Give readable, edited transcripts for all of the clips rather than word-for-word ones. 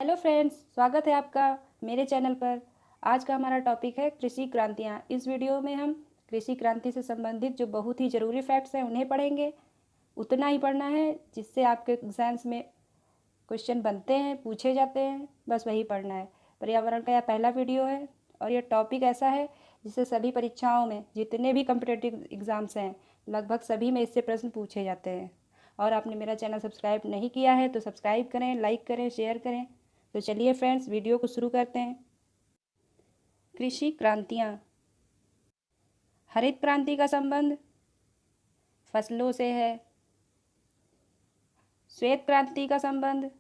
Hello friends, स्वागत है आपका मेरे चैनल पर। आज का हमारा टॉपिक है कृषि क्रांतियाँ। इस वीडियो में हम कृषि क्रांति से संबंधित जो बहुत ही ज़रूरी फैक्ट्स हैं उन्हें पढ़ेंगे। उतना ही पढ़ना है जिससे आपके एग्जाम्स में क्वेश्चन बनते हैं, पूछे जाते हैं, बस वही पढ़ना है। पर्यावरण का यह पहला वीडियो है और यह टॉपिक ऐसा है जिससे सभी परीक्षाओं में जितने भी कम्पिटेटिव एग्ज़ाम्स हैं लगभग सभी में इससे प्रश्न पूछे जाते हैं। और आपने मेरा चैनल सब्सक्राइब नहीं किया है तो सब्सक्राइब करें, लाइक करें, शेयर करें। तो चलिए फ्रेंड्स, वीडियो को शुरू करते हैं। कृषि क्रांतियाँ। हरित क्रांति का संबंध फसलों से है। श्वेत क्रांति का संबंध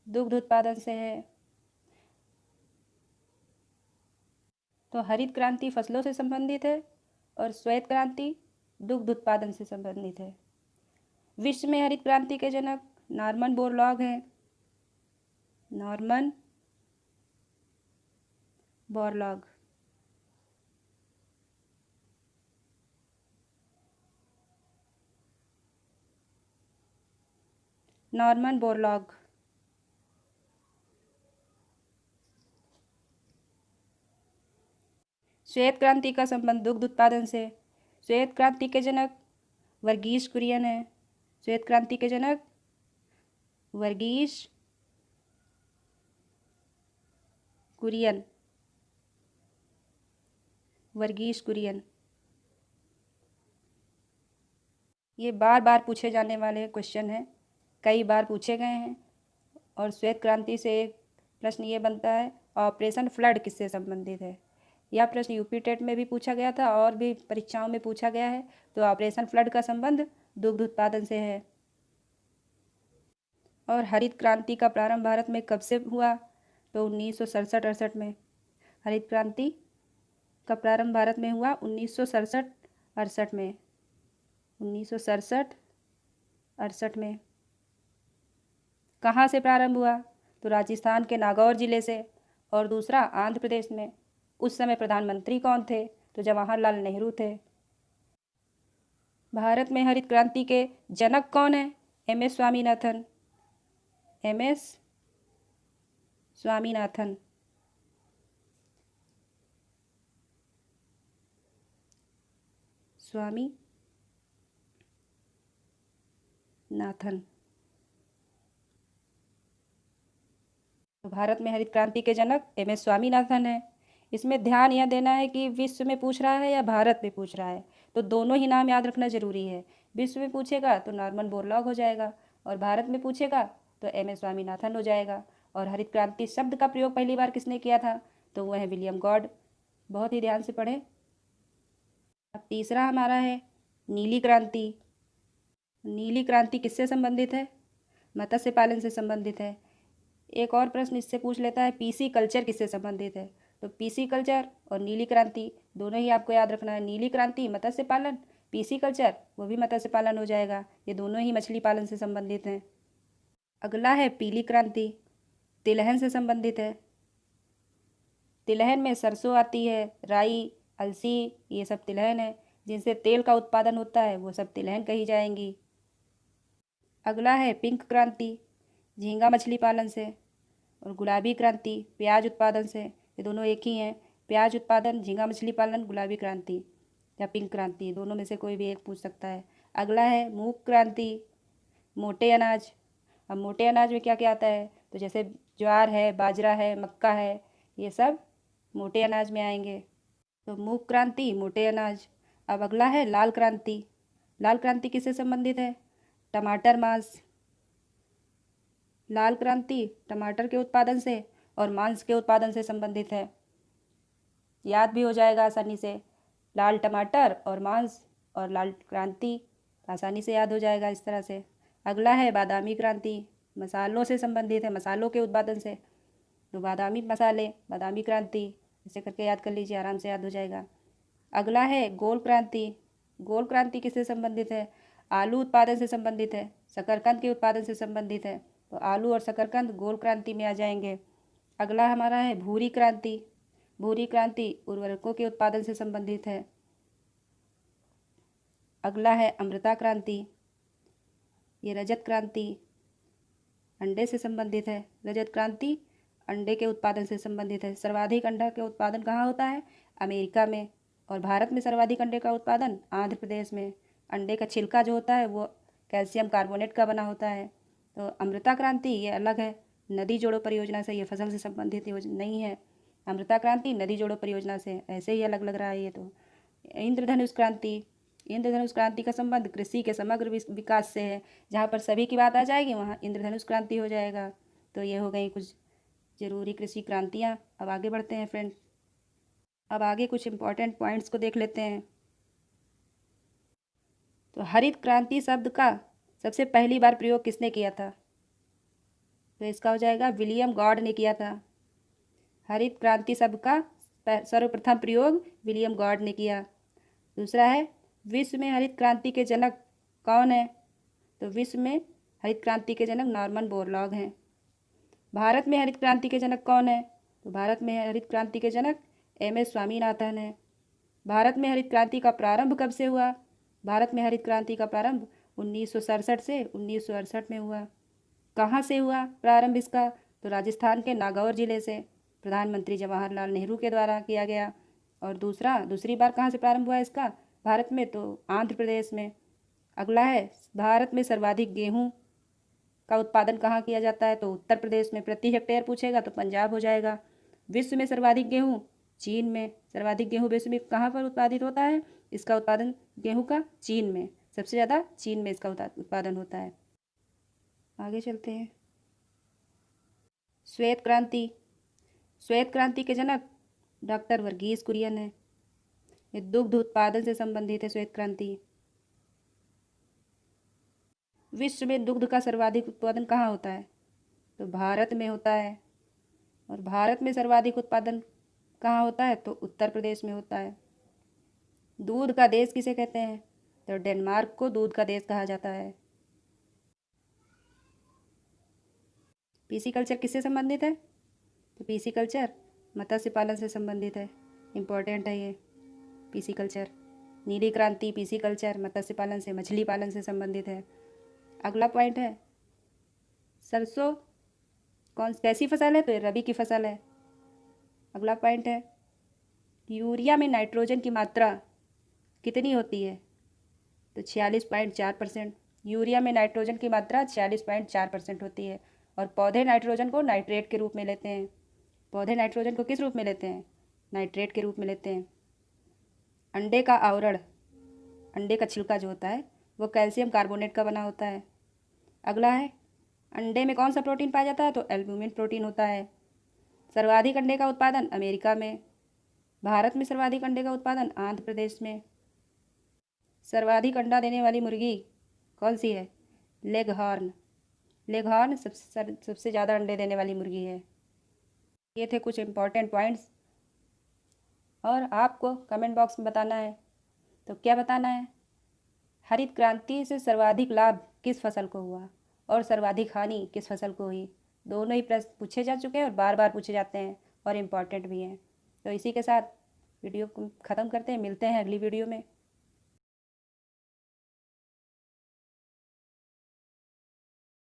दुग्ध उत्पादन से है। तो हरित क्रांति फसलों से संबंधित है और श्वेत क्रांति दुग्ध उत्पादन से संबंधित है। विश्व में हरित क्रांति के जनक नॉर्मन बोरलॉग हैं। Norman Borlaug. Norman Borlaug. श्वेत क्रांति का संबंध दुग्ध उत्पादन से। श्वेत क्रांति के जनक वर्गीस कुरियन है। श्वेत क्रांति के जनक वर्गीस कुरियन। वर्गीस कुरियन। ये बार बार पूछे जाने वाले क्वेश्चन हैं, कई बार पूछे गए हैं। और श्वेत क्रांति से एक प्रश्न ये बनता है, ऑपरेशन फ्लड किससे संबंधित है। यह प्रश्न यूपी टेट में भी पूछा गया था और भी परीक्षाओं में पूछा गया है। तो ऑपरेशन फ्लड का संबंध दुग्ध उत्पादन से है। और हरित क्रांति का प्रारंभ भारत में कब से हुआ? तो 1967-68 में। हरित क्रांति का प्रारंभ भारत में हुआ 1967-68 में। 1967-68 में। कहाँ से प्रारंभ हुआ? तो राजस्थान के नागौर जिले से। और दूसरा आंध्र प्रदेश में। उस समय प्रधानमंत्री कौन थे? तो जवाहरलाल नेहरू थे। भारत में हरित क्रांति के जनक कौन है? एम.एस. स्वामीनाथन। एम.एस. स्वामीनाथन। स्वामीनाथन। तो भारत में हरित क्रांति के जनक एम.एस. स्वामीनाथन है। इसमें ध्यान यह देना है कि विश्व में पूछ रहा है या भारत में पूछ रहा है, तो दोनों ही नाम याद रखना जरूरी है। विश्व में पूछेगा तो नॉर्मन बोरलॉग हो जाएगा और भारत में पूछेगा तो एम.एस. स्वामीनाथन हो जाएगा। और हरित क्रांति शब्द का प्रयोग पहली बार किसने किया था? तो वह है विलियम गॉड। बहुत ही ध्यान से पढ़ें। अब तीसरा हमारा है नीली क्रांति। नीली क्रांति किससे संबंधित है? मत्स्य पालन से संबंधित है। एक और प्रश्न इससे पूछ लेता है, पीसी कल्चर किससे संबंधित है? तो पीसी कल्चर और नीली क्रांति दोनों ही आपको याद रखना है। नीली क्रांति मत्स्य पालन, पीसी कल्चर वो भी मत्स्य पालन हो जाएगा। ये दोनों ही मछली पालन से संबंधित हैं। अगला है पीली क्रांति, तिलहन से संबंधित है। तिलहन में सरसों आती है, राई, अलसी, ये सब तिलहन है। जिनसे तेल का उत्पादन होता है वो सब तिलहन कही जाएंगी। अगला है पिंक क्रांति, झींगा मछली पालन से। और गुलाबी क्रांति प्याज उत्पादन से। ये दोनों एक ही हैं। प्याज उत्पादन, झींगा मछली पालन, गुलाबी क्रांति या पिंक क्रांति, दोनों में से कोई भी एक पूछ सकता है। अगला है मूंग क्रांति, मोटे अनाज। अब मोटे अनाज में क्या क्या आता है? तो जैसे ज्वार है, बाजरा है, मक्का है, ये सब मोटे अनाज में आएंगे। तो मूंग क्रांति, मोटे अनाज। अब अगला है लाल क्रांति। लाल क्रांति किससे संबंधित है? टमाटर मांस। लाल क्रांति टमाटर के उत्पादन से और मांस के उत्पादन से संबंधित है। याद भी हो जाएगा आसानी से। लाल टमाटर और मांस और लाल क्रांति आसानी से याद हो जाएगा इस तरह से। अगला है बादामी क्रांति, मसालों से संबंधित है, मसालों के उत्पादन से। तो बादामी मसाले, बादामी क्रांति, इसे करके याद कर लीजिए, आराम से याद हो जाएगा। अगला है गोल क्रांति। गोल क्रांति किससे संबंधित है? आलू उत्पादन से संबंधित है, शकरकंद के उत्पादन से संबंधित है। तो आलू और शकरकंद गोल क्रांति में आ जाएंगे। अगला हमारा है भूरी क्रांति। भूरी क्रांति उर्वरकों के उत्पादन से संबंधित है। अगला है अमृता क्रांति। ये रजत क्रांति अंडे से संबंधित है। रजत क्रांति अंडे के उत्पादन से संबंधित है। सर्वाधिक अंडा के उत्पादन कहाँ होता है? अमेरिका में। और भारत में सर्वाधिक अंडे का उत्पादन आंध्र प्रदेश में। अंडे का छिलका जो होता है वो कैल्शियम कार्बोनेट का बना होता है। तो अमृता क्रांति ये अलग है, नदी जोड़ो परियोजना से, ये फसल से संबंधित योजना नहीं है। अमृता क्रांति नदी जोड़ो परियोजना से, ऐसे ही अलग लग रहा है ये तो। इंद्रधनुष क्रांति, इंद्रधनुष क्रांति का संबंध कृषि के समग्र विकास से है। जहाँ पर सभी की बात आ जाएगी वहाँ इंद्रधनुष क्रांति हो जाएगा। तो ये हो गई कुछ जरूरी कृषि क्रांतियाँ। अब आगे बढ़ते हैं फ्रेंड। अब आगे कुछ इम्पोर्टेंट पॉइंट्स को देख लेते हैं। तो हरित क्रांति शब्द का सबसे पहली बार प्रयोग किसने किया था? तो इसका हो जाएगा विलियम गॉड ने किया था। हरित क्रांति शब्द का सर्वप्रथम प्रयोग विलियम गॉड ने किया। दूसरा है, विश्व में हरित क्रांति के जनक कौन है? तो विश्व में हरित क्रांति के जनक नॉर्मन बोरलॉग हैं। भारत में हरित क्रांति के जनक कौन है? तो भारत में हरित क्रांति के जनक MS स्वामीनाथन है। भारत में हरित क्रांति का प्रारंभ कब से हुआ? भारत में हरित क्रांति का प्रारंभ 1967 से 1968 में हुआ। कहाँ से हुआ प्रारंभ इसका? तो राजस्थान के नागौर जिले से प्रधानमंत्री जवाहरलाल नेहरू के द्वारा किया गया। और दूसरी बार कहाँ से प्रारंभ हुआ इसका भारत में? तो आंध्र प्रदेश में। अगला है, भारत में सर्वाधिक गेहूँ का उत्पादन कहाँ किया जाता है? तो उत्तर प्रदेश में। प्रति हेक्टेयर पूछेगा तो पंजाब हो जाएगा। विश्व में सर्वाधिक गेहूँ चीन में। सर्वाधिक गेहूँ विश्व में कहाँ पर उत्पादित होता है? इसका उत्पादन गेहूँ का चीन में, सबसे ज़्यादा चीन में इसका उत्पादन होता है। आगे चलते हैं। श्वेत क्रांति, श्वेत क्रांति के जनक डॉक्टर वर्गीस कुरियन है। ये दुग्ध उत्पादन से संबंधित है श्वेत क्रांति। विश्व में दुग्ध का सर्वाधिक उत्पादन कहाँ होता है? तो भारत में होता है। और भारत में सर्वाधिक उत्पादन कहाँ होता है? तो उत्तर प्रदेश में होता है। दूध का देश किसे कहते हैं? तो डेनमार्क को दूध का देश कहा जाता है। पीसी कल्चर किससे संबंधित है? तो पीसी कल्चर मत्स्य पालन से संबंधित है। इम्पोर्टेंट है ये पीसी कल्चर। नीली क्रांति पीसी कल्चर मत्स्य पालन से, मछली पालन से संबंधित है। अगला पॉइंट है, सरसों कैसी फसल है? तो ये रबी की फसल है। अगला पॉइंट है, यूरिया में नाइट्रोजन की मात्रा कितनी होती है? तो 46.4%। यूरिया में नाइट्रोजन की मात्रा 46.4% होती है। और पौधे नाइट्रोजन को नाइट्रेट के रूप में लेते हैं। पौधे नाइट्रोजन को किस रूप में लेते हैं? नाइट्रेट के रूप में लेते हैं। अंडे का आवरण, अंडे का छिलका जो होता है वो कैल्शियम कार्बोनेट का बना होता है। अगला है, अंडे में कौन सा प्रोटीन पाया जाता है? तो एल्ब्यूमिन प्रोटीन होता है। सर्वाधिक अंडे का उत्पादन अमेरिका में। भारत में सर्वाधिक अंडे का उत्पादन आंध्र प्रदेश में। सर्वाधिक अंडा देने वाली मुर्गी कौन सी है? लेगहॉर्न। लेगहॉर्न सबसे ज़्यादा अंडे देने वाली मुर्गी है। ये थे कुछ इम्पॉर्टेंट पॉइंट्स। और आपको कमेंट बॉक्स में बताना है। तो क्या बताना है? हरित क्रांति से सर्वाधिक लाभ किस फसल को हुआ और सर्वाधिक हानि किस फसल को हुई? दोनों ही प्रश्न पूछे जा चुके हैं और बार बार पूछे जाते हैं और इम्पॉर्टेंट भी हैं। तो इसी के साथ वीडियो को ख़त्म करते हैं। मिलते हैं अगली वीडियो में।